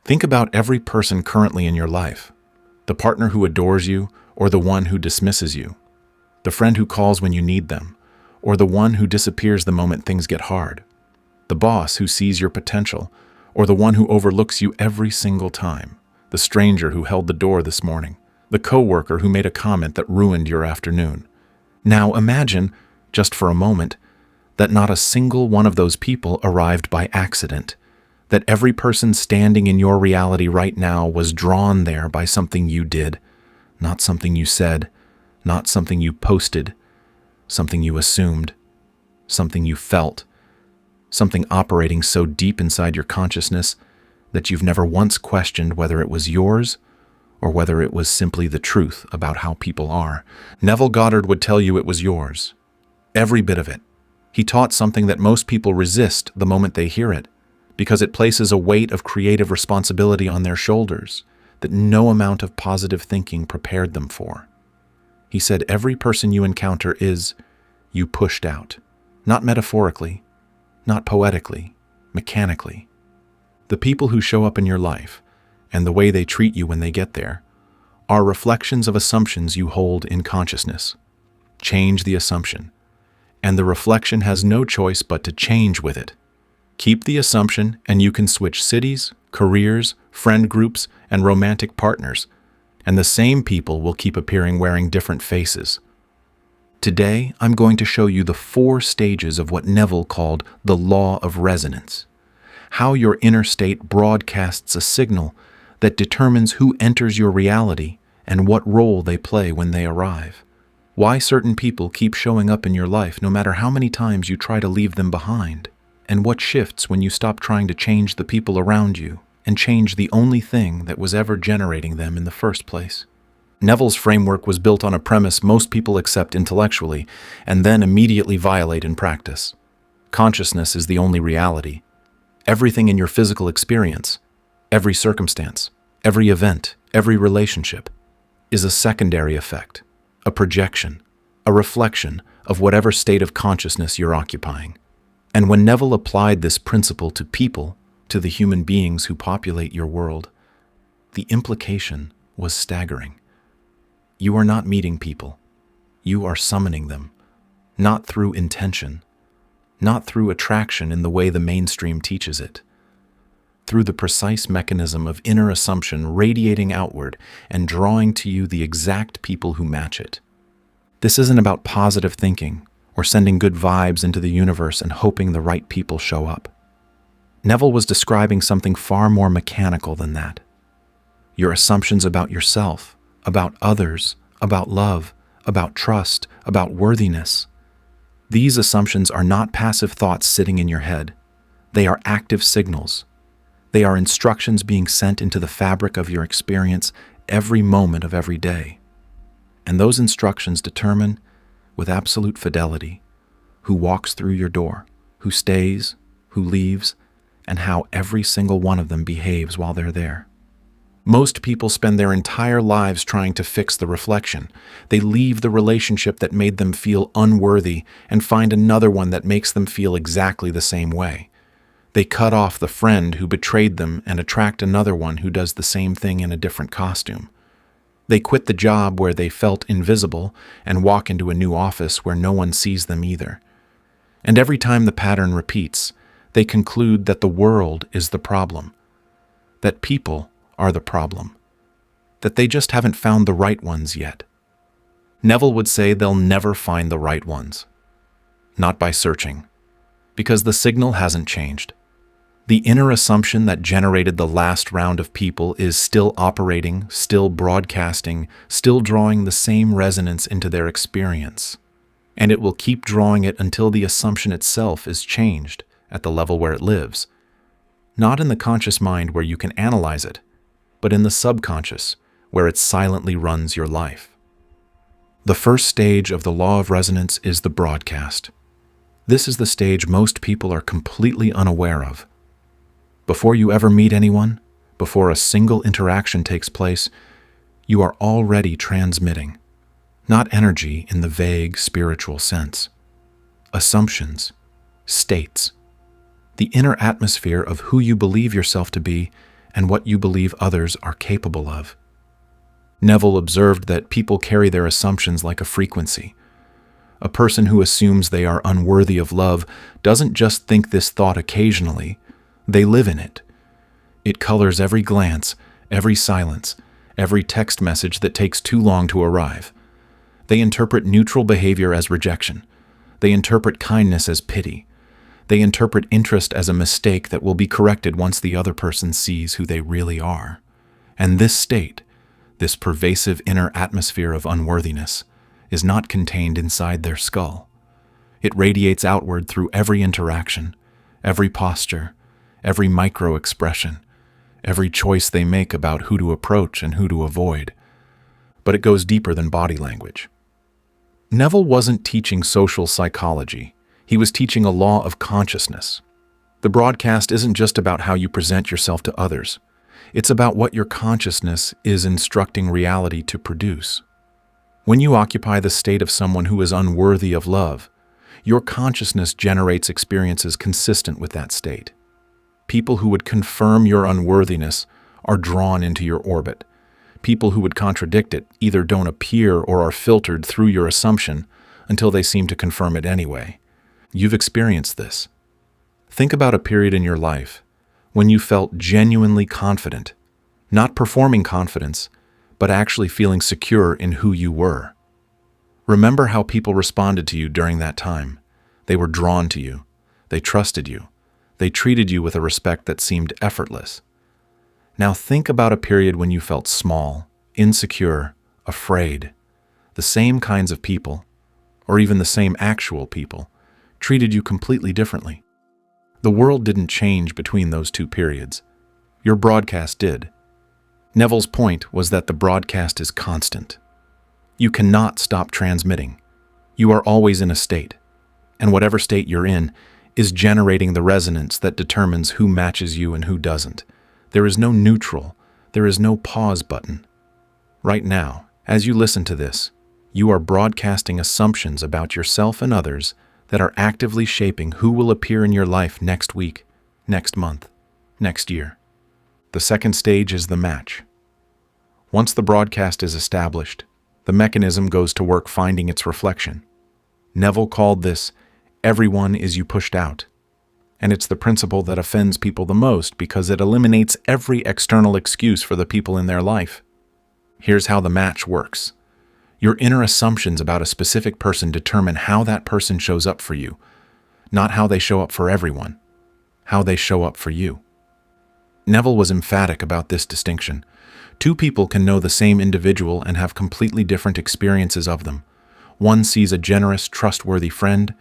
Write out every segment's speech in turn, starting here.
Think about every person currently in your life, the partner who adores you or the one who dismisses you, the friend who calls when you need them, or the one who disappears the moment things get hard, the boss who sees your potential, or the one who overlooks you every single time, the stranger who held the door this morning, the coworker who made a comment that ruined your afternoon. Now imagine, just for a moment, that not a single one of those people arrived by accident, that every person standing in your reality right now was drawn there by something you did, not something you said, not something you posted, something you assumed, something you felt, something operating so deep inside your consciousness that you've never once questioned whether it was yours or whether it was simply the truth about how people are. Neville Goddard would tell you it was yours. Every bit of it. He taught something that most people resist the moment they hear it, because it places a weight of creative responsibility on their shoulders that no amount of positive thinking prepared them for. He said every person you encounter is you pushed out, not metaphorically, not poetically, mechanically. The people who show up in your life, and the way they treat you when they get there, are reflections of assumptions you hold in consciousness. Change the assumption, and the reflection has no choice but to change with it. Keep the assumption and you can switch cities, careers, friend groups, and romantic partners, and the same people will keep appearing wearing different faces. Today, I'm going to show you the 4 stages of what Neville called the law of resonance, how your inner state broadcasts a signal that determines who enters your reality and what role they play when they arrive, why certain people keep showing up in your life no matter how many times you try to leave them behind, and what shifts when you stop trying to change the people around you and change the only thing that was ever generating them in the first place. Neville's framework was built on a premise most people accept intellectually and then immediately violate in practice. Consciousness is the only reality. Everything in your physical experience, every circumstance, every event, every relationship, is a secondary effect, a projection, a reflection of whatever state of consciousness you're occupying. And when Neville applied this principle to people, to the human beings who populate your world, the implication was staggering. You are not meeting people. You are summoning them, not through intention, not through attraction in the way the mainstream teaches it, through the precise mechanism of inner assumption radiating outward and drawing to you the exact people who match it. This isn't about positive thinking or sending good vibes into the universe and hoping the right people show up. Neville was describing something far more mechanical than that. Your assumptions about yourself, about others, about love, about trust, about worthiness. These assumptions are not passive thoughts sitting in your head. They are active signals. They are instructions being sent into the fabric of your experience every moment of every day. And those instructions determine, with absolute fidelity, who walks through your door, who stays, who leaves, and how every single one of them behaves while they're there. Most people spend their entire lives trying to fix the reflection. They leave the relationship that made them feel unworthy and find another one that makes them feel exactly the same way. They cut off the friend who betrayed them and attract another one who does the same thing in a different costume. They quit the job where they felt invisible and walk into a new office where no one sees them either. And every time the pattern repeats, they conclude that the world is the problem, that people are the problem, that they just haven't found the right ones yet. Neville would say they'll never find the right ones. Not by searching, because the signal hasn't changed. The inner assumption that generated the last round of people is still operating, still broadcasting, still drawing the same resonance into their experience. And it will keep drawing it until the assumption itself is changed at the level where it lives. Not in the conscious mind where you can analyze it, but in the subconscious where it silently runs your life. The first stage of the law of resonance is the broadcast. This is the stage most people are completely unaware of. Before you ever meet anyone, before a single interaction takes place, you are already transmitting, not energy in the vague spiritual sense, assumptions, states, the inner atmosphere of who you believe yourself to be and what you believe others are capable of. Neville observed that people carry their assumptions like a frequency. A person who assumes they are unworthy of love doesn't just think this thought occasionally, they live in it. It colors every glance, every silence, every text message that takes too long to arrive. They interpret neutral behavior as rejection. They interpret kindness as pity. They interpret interest as a mistake that will be corrected once the other person sees who they really are. And this state, this pervasive inner atmosphere of unworthiness, is not contained inside their skull. It radiates outward through every interaction, every posture, every micro-expression, every choice they make about who to approach and who to avoid. But it goes deeper than body language. Neville wasn't teaching social psychology. He was teaching a law of consciousness. The broadcast isn't just about how you present yourself to others. It's about what your consciousness is instructing reality to produce. When you occupy the state of someone who is unworthy of love, your consciousness generates experiences consistent with that state. People who would confirm your unworthiness are drawn into your orbit. People who would contradict it either don't appear or are filtered through your assumption until they seem to confirm it anyway. You've experienced this. Think about a period in your life when you felt genuinely confident, not performing confidence, but actually feeling secure in who you were. Remember how people responded to you during that time. They were drawn to you. They trusted you. They treated you with a respect that seemed effortless. Now think about a period when you felt small, insecure, afraid. The same kinds of people, or even the same actual people, treated you completely differently. The world didn't change between those two periods. Your broadcast did. Neville's point was that the broadcast is constant. You cannot stop transmitting. You are always in a state, and whatever state you're in is generating the resonance that determines who matches you and who doesn't. There is no neutral. There is no pause button. Right now, as you listen to this, you are broadcasting assumptions about yourself and others that are actively shaping who will appear in your life next week, next month, next year. The second stage is the match. Once the broadcast is established, the mechanism goes to work finding its reflection. Neville called this, "Everyone is you pushed out." And it's the principle that offends people the most because it eliminates every external excuse for the people in their life. Here's how the match works. Your inner assumptions about a specific person determine how that person shows up for you, not how they show up for everyone, how they show up for you. Neville was emphatic about this distinction. Two people can know the same individual and have completely different experiences of them. One sees a generous, trustworthy friend.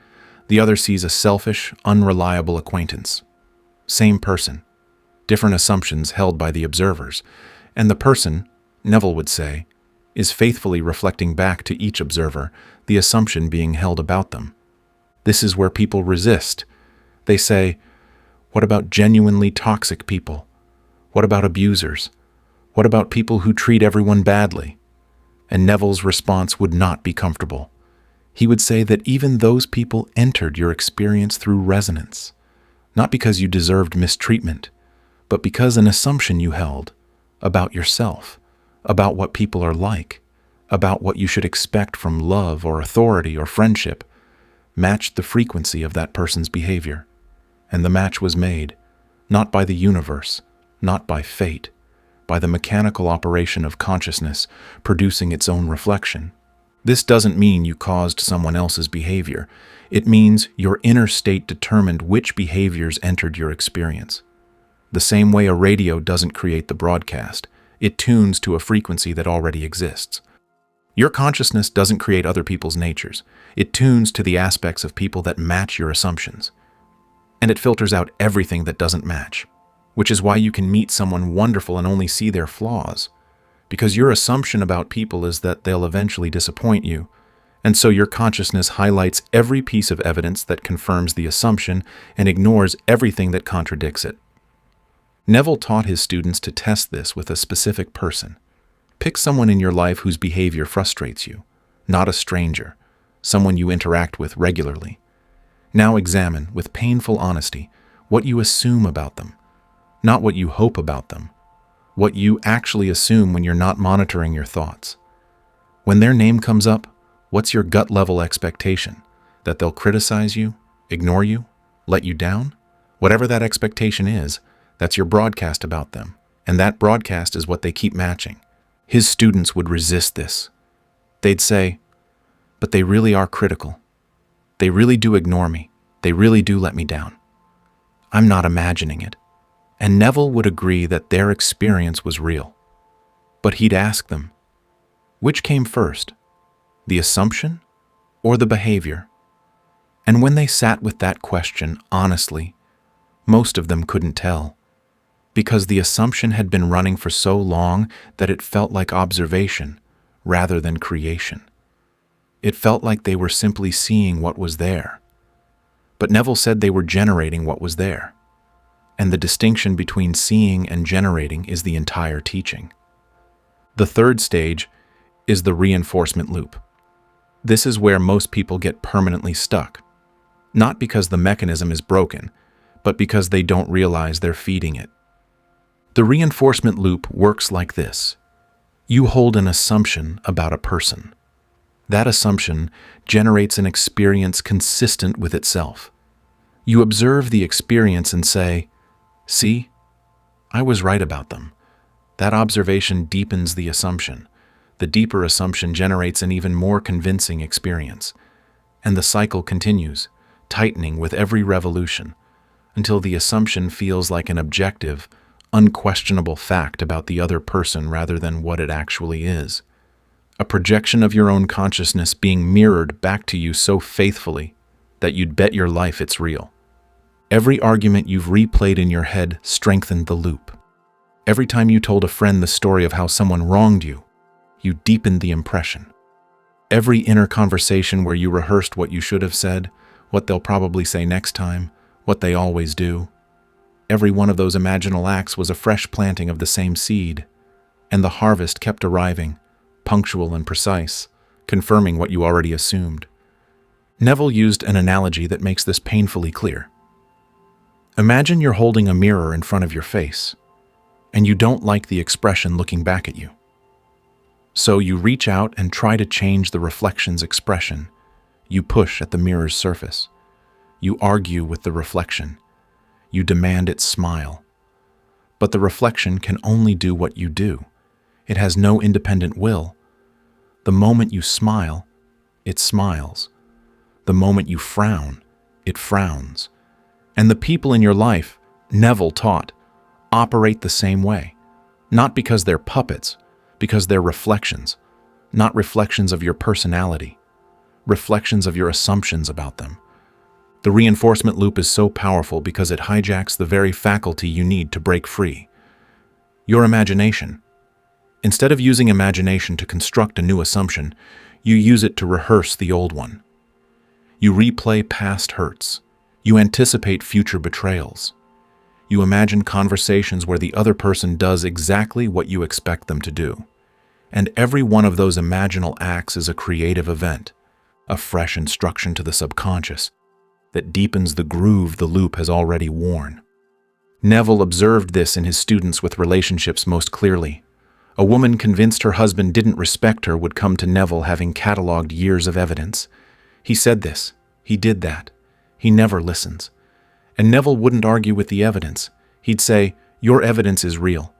The other sees a selfish, unreliable acquaintance. Same person. Different assumptions held by the observers. And the person, Neville would say, is faithfully reflecting back to each observer the assumption being held about them. This is where people resist. They say, what about genuinely toxic people? What about abusers? What about people who treat everyone badly? And Neville's response would not be comfortable. He would say that even those people entered your experience through resonance, not because you deserved mistreatment, but because an assumption you held about yourself, about what people are like, about what you should expect from love or authority or friendship, matched the frequency of that person's behavior. And the match was made, not by the universe, not by fate, by the mechanical operation of consciousness producing its own reflection. This doesn't mean you caused someone else's behavior. It means your inner state determined which behaviors entered your experience. The same way a radio doesn't create the broadcast, it tunes to a frequency that already exists. Your consciousness doesn't create other people's natures. It tunes to the aspects of people that match your assumptions. And it filters out everything that doesn't match, which is why you can meet someone wonderful and only see their flaws. Because your assumption about people is that they'll eventually disappoint you, and so your consciousness highlights every piece of evidence that confirms the assumption and ignores everything that contradicts it. Neville taught his students to test this with a specific person. Pick someone in your life whose behavior frustrates you, not a stranger, someone you interact with regularly. Now examine, with painful honesty, what you assume about them, not what you hope about them, what you actually assume when you're not monitoring your thoughts. When their name comes up, what's your gut level expectation? That they'll criticize you, ignore you, let you down? Whatever that expectation is, that's your broadcast about them. And that broadcast is what they keep matching. His students would resist this. They'd say, but they really are critical. They really do ignore me. They really do let me down. I'm not imagining it. And Neville would agree that their experience was real. But he'd ask them, which came first, the assumption or the behavior? And when they sat with that question honestly, most of them couldn't tell, because the assumption had been running for so long that it felt like observation rather than creation. It felt like they were simply seeing what was there. But Neville said they were generating what was there. And the distinction between seeing and generating is the entire teaching. The third stage is the reinforcement loop. This is where most people get permanently stuck, not because the mechanism is broken, but because they don't realize they're feeding it. The reinforcement loop works like this. You hold an assumption about a person. That assumption generates an experience consistent with itself. You observe the experience and say, see, I was right about them. That observation deepens the assumption. The deeper assumption generates an even more convincing experience. And the cycle continues, tightening with every revolution, until the assumption feels like an objective, unquestionable fact about the other person rather than what it actually is. A projection of your own consciousness being mirrored back to you so faithfully that you'd bet your life it's real. Every argument you've replayed in your head strengthened the loop. Every time you told a friend the story of how someone wronged you, you deepened the impression. Every inner conversation where you rehearsed what you should have said, what they'll probably say next time, what they always do. Every one of those imaginal acts was a fresh planting of the same seed, and the harvest kept arriving, punctual and precise, confirming what you already assumed. Neville used an analogy that makes this painfully clear. Imagine you're holding a mirror in front of your face, and you don't like the expression looking back at you. So you reach out and try to change the reflection's expression. You push at the mirror's surface. You argue with the reflection. You demand its smile. But the reflection can only do what you do. It has no independent will. The moment you smile, it smiles. The moment you frown, it frowns. And the people in your life, Neville taught, operate the same way. Not because they're puppets, because they're reflections. Not reflections of your personality. Reflections of your assumptions about them. The reinforcement loop is so powerful because it hijacks the very faculty you need to break free. Your imagination. Instead of using imagination to construct a new assumption, you use it to rehearse the old one. You replay past hurts. You anticipate future betrayals. You imagine conversations where the other person does exactly what you expect them to do. And every one of those imaginal acts is a creative event, a fresh instruction to the subconscious that deepens the groove the loop has already worn. Neville observed this in his students with relationships most clearly. A woman convinced her husband didn't respect her would come to Neville having cataloged years of evidence. He said this, he did that. He never listens. And Neville wouldn't argue with the evidence. He'd say, your evidence is real,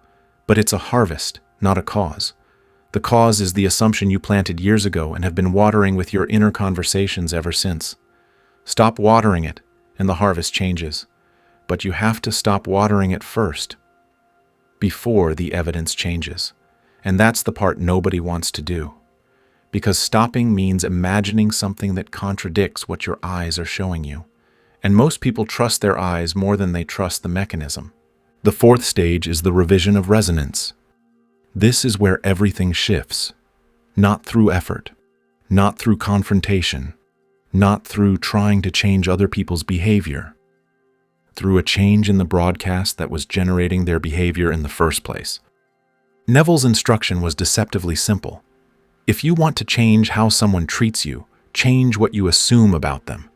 but it's a harvest, not a cause. The cause is the assumption you planted years ago and have been watering with your inner conversations ever since. Stop watering it, and the harvest changes. But you have to stop watering it first, before the evidence changes. And that's the part nobody wants to do. Because stopping means imagining something that contradicts what your eyes are showing you. And most people trust their eyes more than they trust the mechanism. The fourth stage is the revision of resonance. This is where everything shifts. Not through effort, not through confrontation, not through trying to change other people's behavior, through a change in the broadcast that was generating their behavior in the first place. Neville's instruction was deceptively simple. If you want to change how someone treats you, change what you assume about them.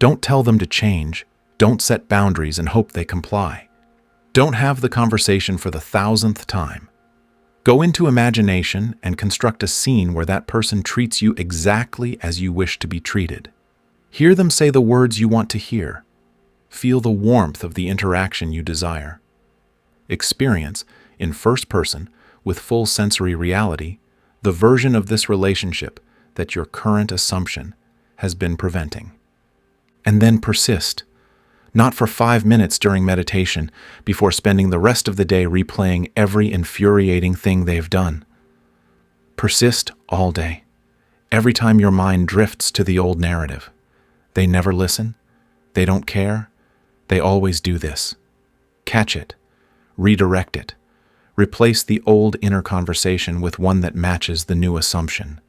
Don't tell them to change, don't set boundaries and hope they comply. Don't have the conversation for the 1,000th time. Go into imagination and construct a scene where that person treats you exactly as you wish to be treated. Hear them say the words you want to hear. Feel the warmth of the interaction you desire. Experience, in first person, with full sensory reality, the version of this relationship that your current assumption has been preventing. And then persist, not for 5 minutes during meditation before spending the rest of the day replaying every infuriating thing they've done. Persist all day, every time your mind drifts to the old narrative. They never listen, they don't care, they always do this. Catch it, redirect it, replace the old inner conversation with one that matches the new assumption.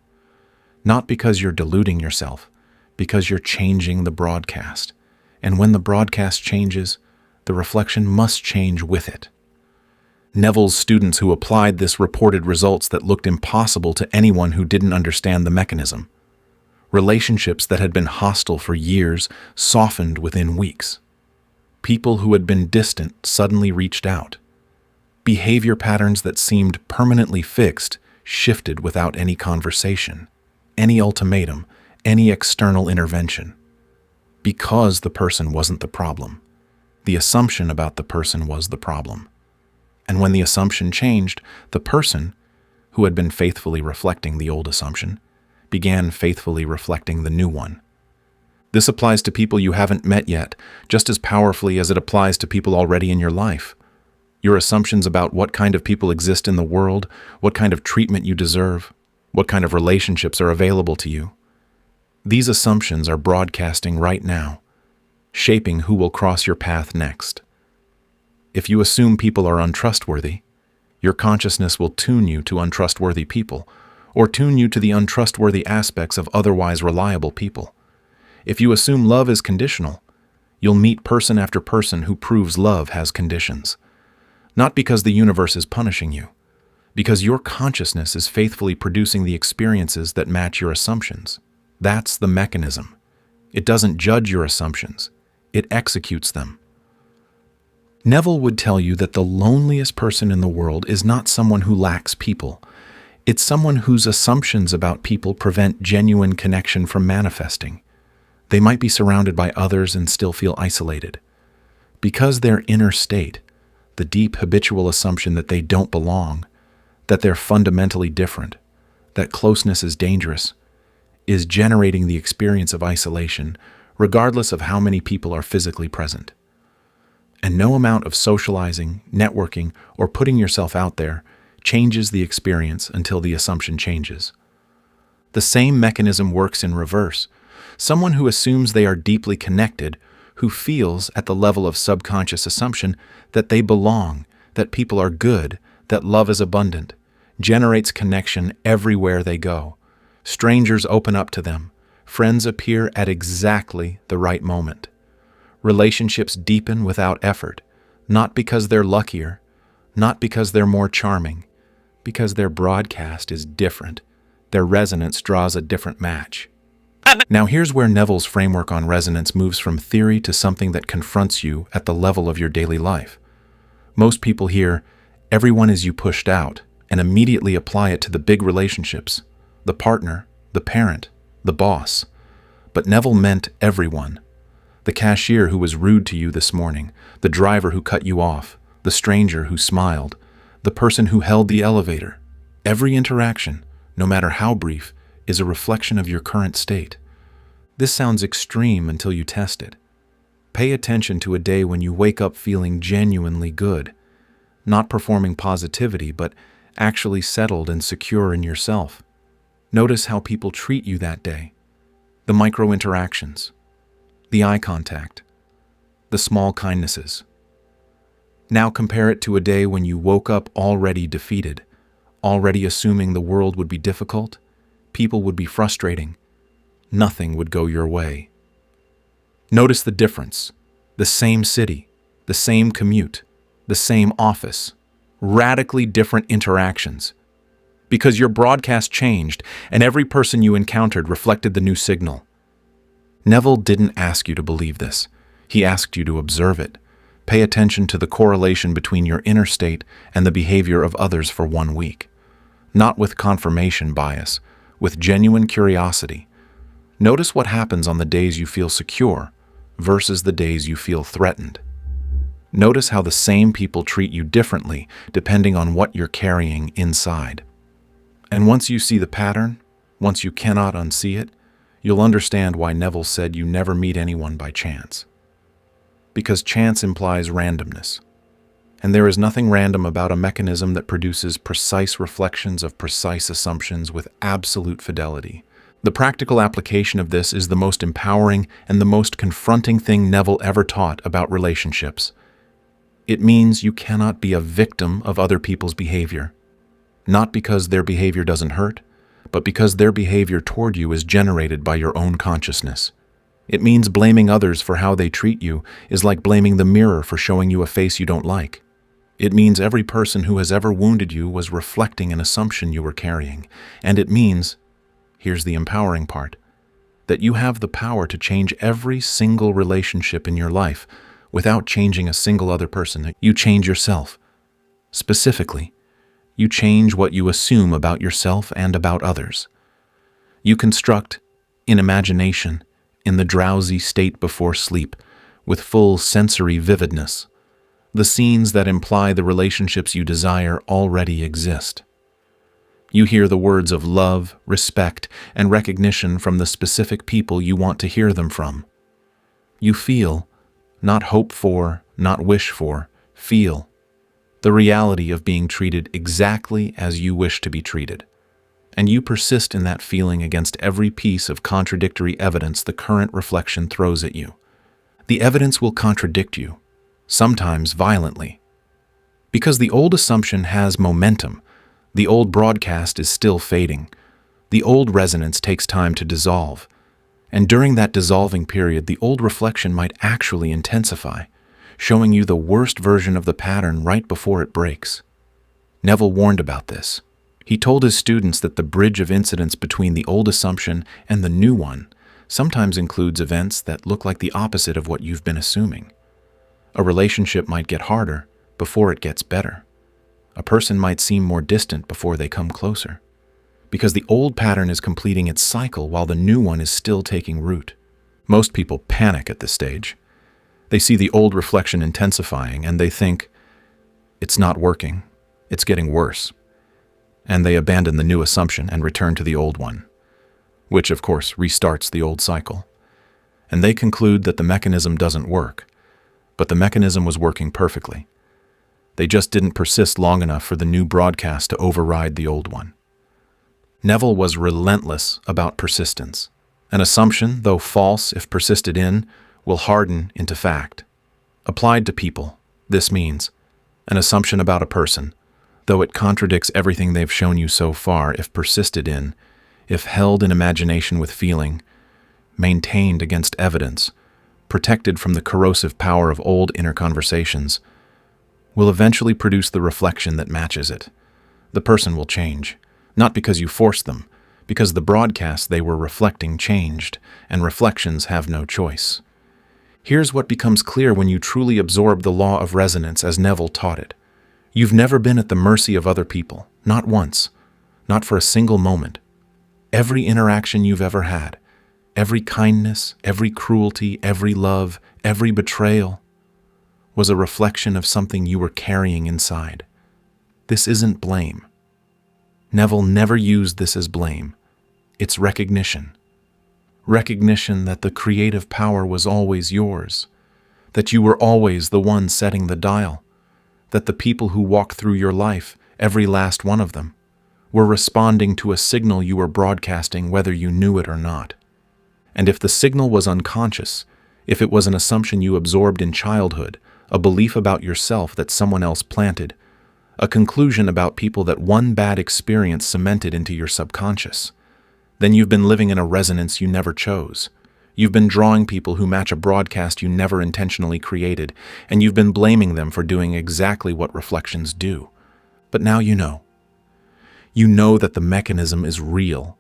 Not because you're deluding yourself, because you're changing the broadcast. And when the broadcast changes, the reflection must change with it. Neville's students who applied this reported results that looked impossible to anyone who didn't understand the mechanism. Relationships that had been hostile for years softened within weeks. People who had been distant suddenly reached out. Behavior patterns that seemed permanently fixed shifted without any conversation, any ultimatum, any external intervention. Because the person wasn't the problem. The assumption about the person was the problem. And when the assumption changed, the person, who had been faithfully reflecting the old assumption, began faithfully reflecting the new one. This applies to people you haven't met yet, just as powerfully as it applies to people already in your life. Your assumptions about what kind of people exist in the world, what kind of treatment you deserve, what kind of relationships are available to you. These assumptions are broadcasting right now, shaping who will cross your path next. If you assume people are untrustworthy, your consciousness will tune you to untrustworthy people, or tune you to the untrustworthy aspects of otherwise reliable people. If you assume love is conditional, you'll meet person after person who proves love has conditions. Not because the universe is punishing you, because your consciousness is faithfully producing the experiences that match your assumptions. That's the mechanism. It doesn't judge your assumptions. It executes them. Neville would tell you that the loneliest person in the world is not someone who lacks people. It's someone whose assumptions about people prevent genuine connection from manifesting. They might be surrounded by others and still feel isolated. Because their inner state, the deep habitual assumption that they don't belong, that they're fundamentally different, that closeness is dangerous, is generating the experience of isolation, regardless of how many people are physically present. And no amount of socializing, networking, or putting yourself out there changes the experience until the assumption changes. The same mechanism works in reverse. Someone who assumes they are deeply connected, who feels at the level of subconscious assumption that they belong, that people are good, that love is abundant, generates connection everywhere they go. Strangers open up to them. Friends appear at exactly the right moment. Relationships deepen without effort, not because they're luckier, not because they're more charming, because their broadcast is different. Their resonance draws a different match. Now here's where Neville's framework on resonance moves from theory to something that confronts you at the level of your daily life. Most people hear, "Everyone is you pushed out," and immediately apply it to the big relationships. The partner, the parent, the boss. But Neville meant everyone. The cashier who was rude to you this morning, the driver who cut you off, the stranger who smiled, the person who held the elevator. Every interaction, no matter how brief, is a reflection of your current state. This sounds extreme until you test it. Pay attention to a day when you wake up feeling genuinely good, not performing positivity, but actually settled and secure in yourself. Notice how people treat you that day. The micro interactions, the eye contact, the small kindnesses. Now compare it to a day when you woke up already defeated, already assuming the world would be difficult, people would be frustrating, nothing would go your way. Notice the difference. The same city, the same commute, the same office, radically different interactions. Because your broadcast changed, and every person you encountered reflected the new signal. Neville didn't ask you to believe this. He asked you to observe it, Pay attention to the correlation between your inner state and the behavior of others for 1 week. Not with confirmation bias, with genuine curiosity. Notice what happens on the days you feel secure versus the days you feel threatened. Notice how the same people treat you differently depending on what you're carrying inside. And once you see the pattern, once you cannot unsee it, you'll understand why Neville said you never meet anyone by chance. Because chance implies randomness. And there is nothing random about a mechanism that produces precise reflections of precise assumptions with absolute fidelity. The practical application of this is the most empowering and the most confronting thing Neville ever taught about relationships. It means you cannot be a victim of other people's behavior. Not because their behavior doesn't hurt, but because their behavior toward you is generated by your own consciousness. It means blaming others for how they treat you is like blaming the mirror for showing you a face you don't like. It means every person who has ever wounded you was reflecting an assumption you were carrying. And it means, here's the empowering part, that you have the power to change every single relationship in your life without changing a single other person. You change yourself. Specifically, you change what you assume about yourself and about others. You construct, in imagination, in the drowsy state before sleep, with full sensory vividness, the scenes that imply the relationships you desire already exist. You hear the words of love, respect, and recognition from the specific people you want to hear them from. You feel, not hope for, not wish for, feel the reality of being treated exactly as you wish to be treated. And you persist in that feeling against every piece of contradictory evidence the current reflection throws at you. The evidence will contradict you, sometimes violently. Because the old assumption has momentum, the old broadcast is still fading. The old resonance takes time to dissolve. And during that dissolving period, the old reflection might actually intensify, showing you the worst version of the pattern right before it breaks. Neville warned about this. He told his students that the bridge of incidents between the old assumption and the new one sometimes includes events that look like the opposite of what you've been assuming. A relationship might get harder before it gets better. A person might seem more distant before they come closer. Because the old pattern is completing its cycle while the new one is still taking root. Most people panic at this stage. They see the old reflection intensifying and they think, it's not working, it's getting worse. And they abandon the new assumption and return to the old one, which of course restarts the old cycle. And they conclude that the mechanism doesn't work, but the mechanism was working perfectly. They just didn't persist long enough for the new broadcast to override the old one. Neville was relentless about persistence. An assumption, though false if persisted in, will harden into fact. Applied to people, this means an assumption about a person, though it contradicts everything they've shown you so far if persisted in, if held in imagination with feeling, maintained against evidence, protected from the corrosive power of old inner conversations, will eventually produce the reflection that matches it. The person will change, not because you forced them, because the broadcast they were reflecting changed, and reflections have no choice. Here's what becomes clear when you truly absorb the law of resonance as Neville taught it. You've never been at the mercy of other people, not once, not for a single moment. Every interaction you've ever had, every kindness, every cruelty, every love, every betrayal, was a reflection of something you were carrying inside. This isn't blame. Neville never used this as blame. It's recognition. Recognition that the creative power was always yours, that you were always the one setting the dial, that the people who walked through your life, every last one of them, were responding to a signal you were broadcasting whether you knew it or not. And if the signal was unconscious, if it was an assumption you absorbed in childhood, a belief about yourself that someone else planted, a conclusion about people that one bad experience cemented into your subconscious, then you've been living in a resonance you never chose. You've been drawing people who match a broadcast you never intentionally created, and you've been blaming them for doing exactly what reflections do. But now you know. You know that the mechanism is real.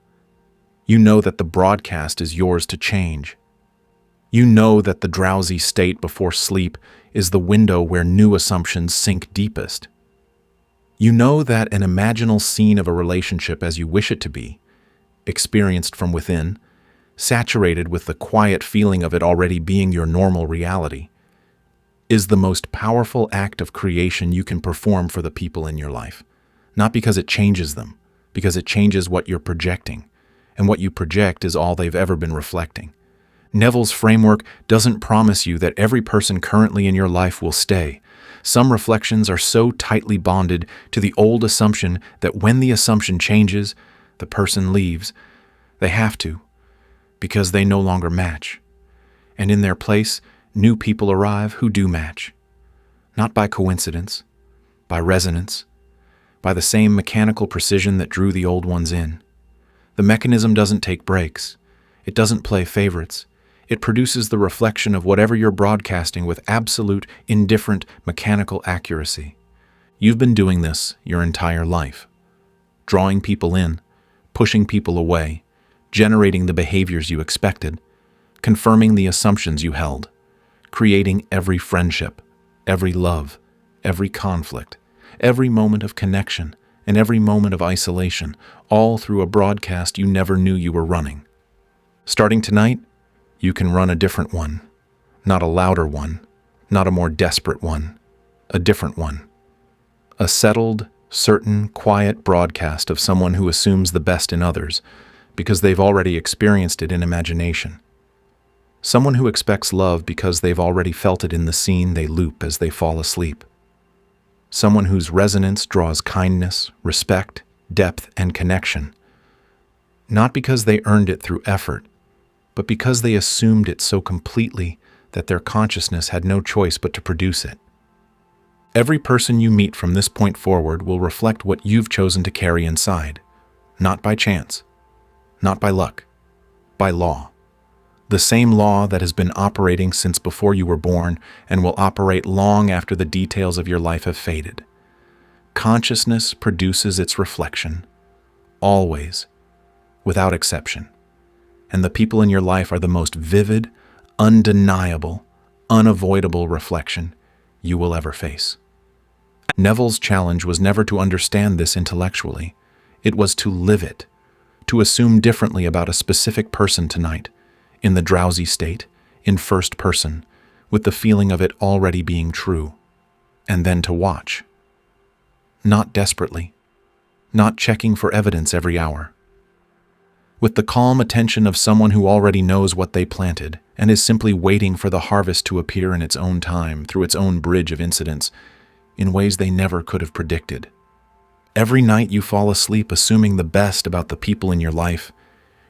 You know that the broadcast is yours to change. You know that the drowsy state before sleep is the window where new assumptions sink deepest. You know that an imaginal scene of a relationship as you wish it to be, experienced from within, saturated with the quiet feeling of it already being your normal reality, is the most powerful act of creation you can perform for the people in your life. Not because it changes them, because it changes what you're projecting, and what you project is all they've ever been reflecting. Neville's framework doesn't promise you that every person currently in your life will stay. Some reflections are so tightly bonded to the old assumption that when the assumption changes, the person leaves. They have to, because they no longer match. And in their place, new people arrive who do match. Not by coincidence, by resonance, by the same mechanical precision that drew the old ones in. The mechanism doesn't take breaks. It doesn't play favorites. It produces the reflection of whatever you're broadcasting with absolute, indifferent, mechanical accuracy. You've been doing this your entire life. Drawing people in, pushing people away, generating the behaviors you expected, confirming the assumptions you held, creating every friendship, every love, every conflict, every moment of connection, and every moment of isolation, all through a broadcast you never knew you were running. Starting tonight, you can run a different one, not a louder one, not a more desperate one, a different one. A settled, certain, quiet broadcast of someone who assumes the best in others because they've already experienced it in imagination. Someone who expects love because they've already felt it in the scene they loop as they fall asleep. Someone whose resonance draws kindness, respect, depth, and connection. Not because they earned it through effort, but because they assumed it so completely that their consciousness had no choice but to produce it. Every person you meet from this point forward will reflect what you've chosen to carry inside, not by chance, not by luck, by law. The same law that has been operating since before you were born and will operate long after the details of your life have faded. Consciousness produces its reflection, always, without exception. And the people in your life are the most vivid, undeniable, unavoidable reflection you will ever face. Neville's challenge was never to understand this intellectually. It was to live it, to assume differently about a specific person tonight, in the drowsy state, in first person, with the feeling of it already being true, and then to watch. Not desperately, not checking for evidence every hour. With the calm attention of someone who already knows what they planted and is simply waiting for the harvest to appear in its own time through its own bridge of incidents in ways they never could have predicted. Every night you fall asleep assuming the best about the people in your life,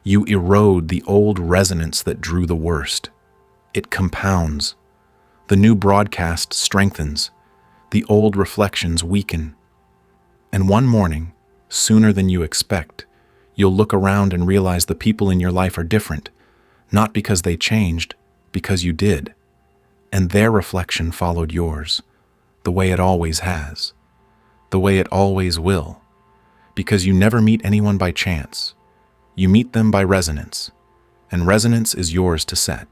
you erode the old resonance that drew the worst. It compounds. The new broadcast strengthens. The old reflections weaken. And one morning, sooner than you expect, you'll look around and realize the people in your life are different, not because they changed, because you did. And their reflection followed yours, the way it always has, the way it always will, because you never meet anyone by chance. You meet them by resonance, and resonance is yours to set.